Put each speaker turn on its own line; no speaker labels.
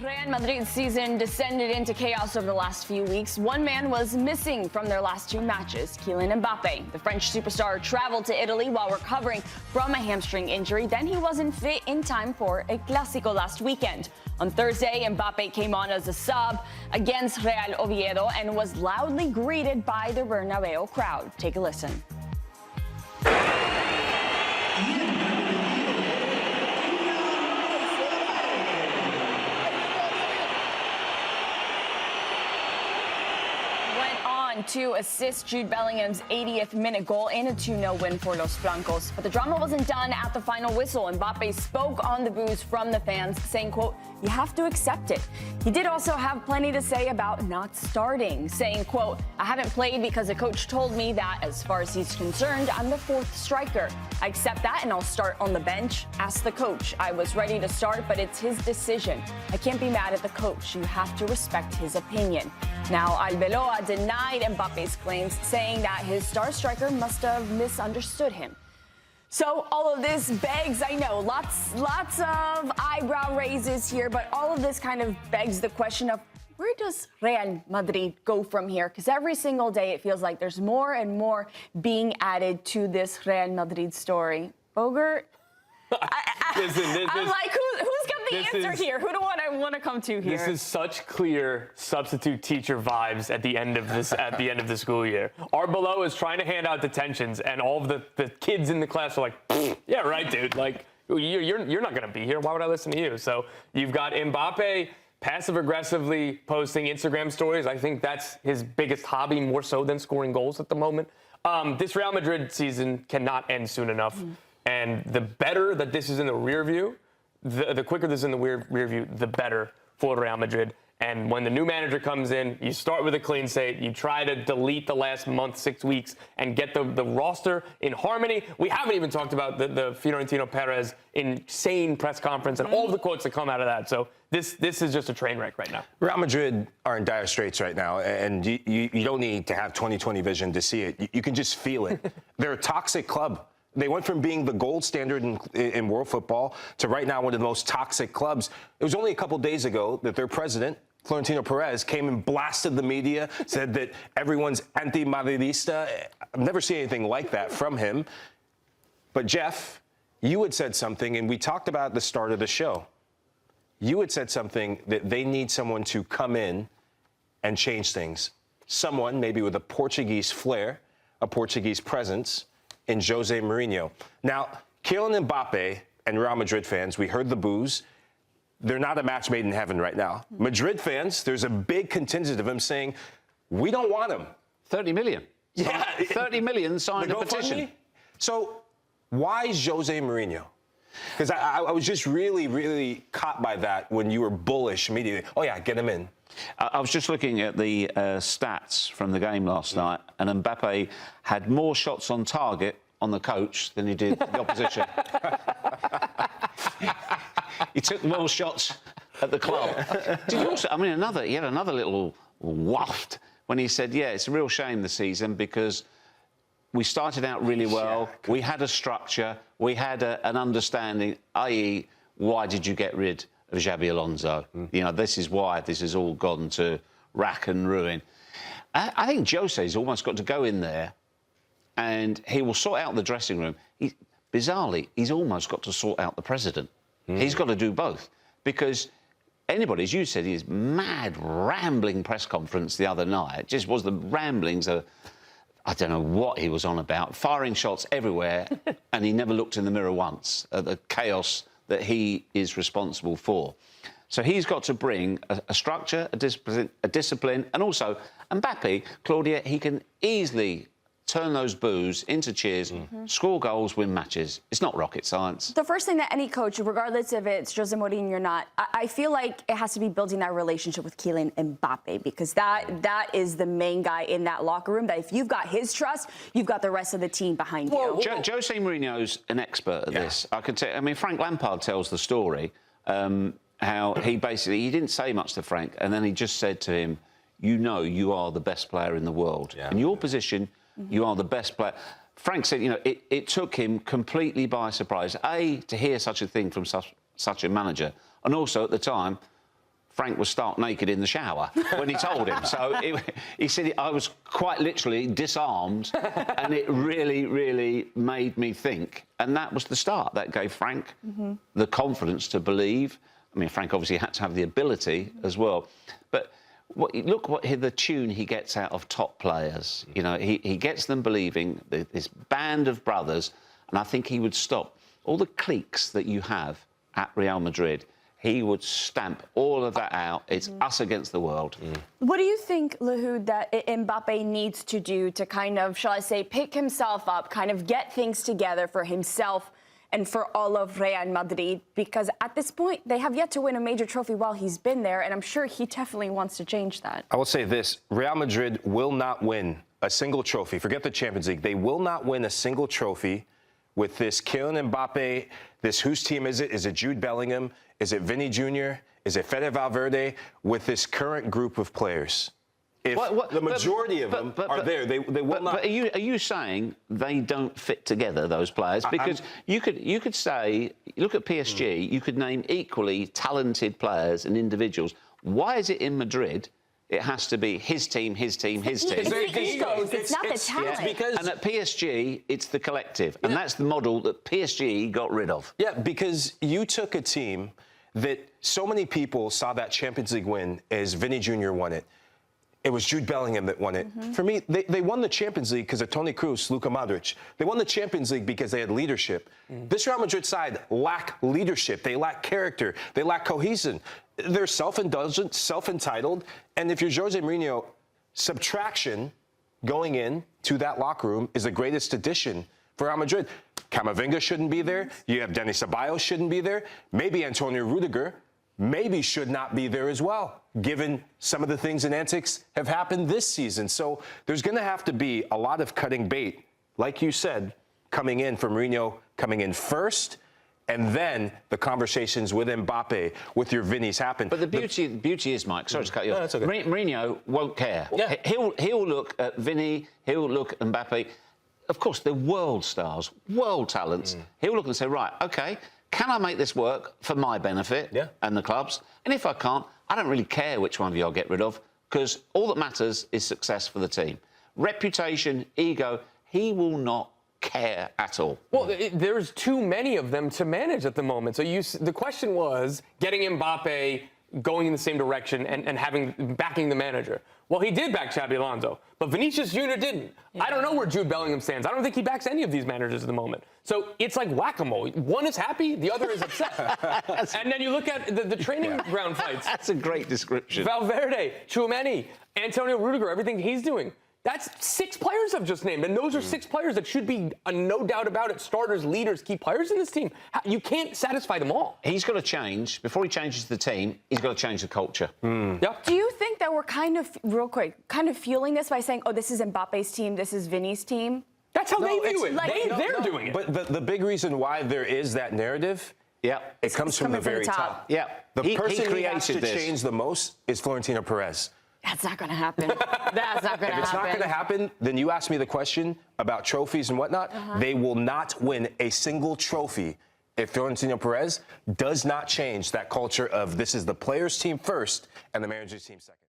Real Madrid's season descended into chaos over the last few weeks. One man was missing from their last two matches, Kylian Mbappé. The French superstar traveled to Italy while recovering from a hamstring injury. Then he wasn't fit in time for El Clásico last weekend. On Thursday, Mbappé came on as a sub against Real Oviedo and was loudly greeted by the Bernabeu crowd. Take a listen. To assist Jude Bellingham's 80th minute goal in a 2-0 win for Los Blancos. But the drama wasn't done at the final whistle. Mbappé spoke on the boos from the fans, saying, quote, "You have to accept it." He did also have plenty to say about not starting, saying, quote, "I haven't played because the coach told me that as far as he's concerned, I'm the fourth striker. I accept that and I'll start on the bench. Ask the coach. I was ready to start, but it's his decision. I can't be mad at the coach. You have to respect his opinion." Now, Arbeloa denied Mbappé's claims, saying that his star striker must have misunderstood him. So all of this begs, I know, lots of eyebrow raises here, but all of this kind of begs the question of where does Real Madrid go from here? Because every single day it feels like there's more and more being added to this Real Madrid story. Bogert? I'm like, who's got the answer here? Who do I want to come to here?
This is such clear substitute teacher vibes at the end of this the school year. Arbeloa is trying to hand out detentions, and all of the kids in the class are like, "Yeah, right, dude. Like, you're not gonna be here. Why would I listen to you?" So you've got Mbappé passive aggressively posting Instagram stories. I think that's his biggest hobby, more so than scoring goals at the moment. This Real Madrid season cannot end soon enough. And the better that this is in the rear view, the quicker this is in the rear view, the better for Real Madrid. And when the new manager comes in, you start with a clean slate. You try to delete the last month, 6 weeks, and get the roster in harmony. We haven't even talked about the Florentino Perez insane press conference and all the quotes that come out of that. So this is just a train wreck right now.
Real Madrid are in dire straits right now, and you don't need to have 20/20 vision to see it. You can just feel it. They're a toxic club. They went from being the gold standard in world football to right now one of the most toxic clubs. It was only a couple days ago that their president, Florentino Perez, came and blasted the media, said that everyone's anti-Madridista. I've never seen anything like that from him. But, Jeff, you had said something, and we talked about at the start of the show. You had said something that they need someone to come in and change things. Someone maybe with a Portuguese flair, a Portuguese presence, in Jose Mourinho. Now, Kylian Mbappé and Real Madrid fans, we heard the boos. They're not a match made in heaven right now. Madrid fans, there's a big contingent of them saying, we don't want him.
30 million.
Yeah.
30 million signed a petition.
So why Jose Mourinho? Because I was just really caught by that when you were bullish immediately. Oh, yeah, get him in.
I was just looking at the stats from the game last night, and Mbappé had more shots on target on the coach than he did the opposition. He took more shots at the club. Did you also, I mean, he had another little waft when he said, yeah, it's a real shame this season because we started out really well, we had a structure, we had an understanding, i.e., why did you get rid of Xabi Alonso? You know, this is why this has all gone to rack and ruin. I think Jose's almost got to go in there and he will sort out the dressing room. Bizarrely, he's almost got to sort out the president. He's got to do both because anybody, as you said, his mad, rambling press conference the other night just was the ramblings of, I don't know what he was on about, firing shots everywhere, and he never looked in the mirror once at the chaos that he is responsible for. So he's got to bring a structure, a discipline, and also Mbappé, Claudia, he can easily turn those boos into cheers, score goals, win matches. It's not rocket science.
The first thing that any coach, regardless if it's Jose Mourinho or not, I feel like it has to be building that relationship with Kylian Mbappé because that is the main guy in that locker room, that if you've got his trust, you've got the rest of the team behind you.
Jose Mourinho's an expert at this. I can tell. I mean, Frank Lampard tells the story, how he didn't say much to Frank, and then he just said to him, you know you are the best player in the world. In your position, you are the best player. Frank said, you know, it took him completely by surprise, A, to hear such a thing from such a manager, and also at the time, Frank was stark naked in the shower when he told him. So he said, I was quite literally disarmed, and it really, really made me think. And that was the start. That gave Frank the confidence to believe. I mean, Frank obviously had to have the ability as well. But look what the tune he gets out of top players. You know, he gets them believing, this band of brothers, and I think he would stop all the cliques that you have at Real Madrid. He would stamp all of that out. It's us against the world.
What do you think, Lahoud, that Mbappé needs to do to kind of, shall I say, pick himself up, kind of get things together for himself and for all of Real Madrid? Because at this point, they have yet to win a major trophy while he's been there, and I'm sure he definitely wants to change that.
I will say this, Real Madrid will not win a single trophy. Forget the Champions League. They will not win a single trophy with this Kylian Mbappé, this whose team is it? Is it Jude Bellingham? Is it Vinny Jr.? Is it Fede Valverde? With this current group of players. If the majority of them are there, they will not.
But are you saying they don't fit together, those players? Because you could say, look at PSG, you could name equally talented players and individuals. Why is it in Madrid it has to be his team, his team, his team?
It's the egos, it's not the talent.
And at PSG, it's the collective. And that's the model that PSG got rid of.
Yeah, because you took a team that so many people saw that Champions League win as Vinny Jr. won it. It was Jude Bellingham that won it. For me, they won the Champions League because of Toni Kroos, Luka Modric. They won the Champions League because they had leadership. This Real Madrid side lack leadership. They lack character. They lack cohesion. They're self-indulgent, self-entitled. And if you're Jose Mourinho, subtraction going in to that locker room is the greatest addition for Real Madrid. Camavinga shouldn't be there. You have Denis Ceballos shouldn't be there. Maybe Antonio Rudiger maybe should not be there as well, given some of the things and antics have happened this season. So there's going to have to be a lot of cutting bait, like you said, coming in from Mourinho, coming in first, and then the conversations with Mbappe, with your Vinnies happen.
But the beauty is, Mike, sorry to cut you off.
No, that's okay.
Mourinho won't care.
Yeah.
He'll look at Vinny, he'll look at Mbappe. Of course, they're world stars, world talents. He'll look and say, right, OK, can I make this work for my benefit and the club's? And if I can't, I don't really care which one of you I'll get rid of, because all that matters is success for the team. Reputation, ego, he will not care at all.
Well, there's too many of them to manage at the moment. So the question was getting Mbappe going in the same direction and backing the manager. Well, he did back Xabi Alonso, but Vinicius Jr. didn't. Yeah. I don't know where Jude Bellingham stands. I don't think he backs any of these managers at the moment. So it's like whack-a-mole. One is happy, the other is upset. And then you look at the training ground fights.
That's a great description.
Valverde, Tchouameni, Antonio Rudiger, everything he's doing. That's 6 players I've just named, and those are 6 players that should be, no doubt about it, starters, leaders, key players in this team. You can't satisfy them all.
He's got to change. Before he changes the team, he's got to change the culture.
Yeah.
Do you think that we're kind of, real quick, kind of fueling this by saying, oh, this is Mbappe's team, this is Vinny's team?
That's how they view it.
Like,
They're doing it.
But the big reason why there is that narrative, it comes from the very top.
Yeah.
The person he has to change the most is Florentino Perez.
That's not going to happen. That's not going to happen.
If it's not going to happen, then you ask me the question about trophies and whatnot. They will not win a single trophy if Florentino Perez does not change that culture of this is the players' team first and the manager's team second.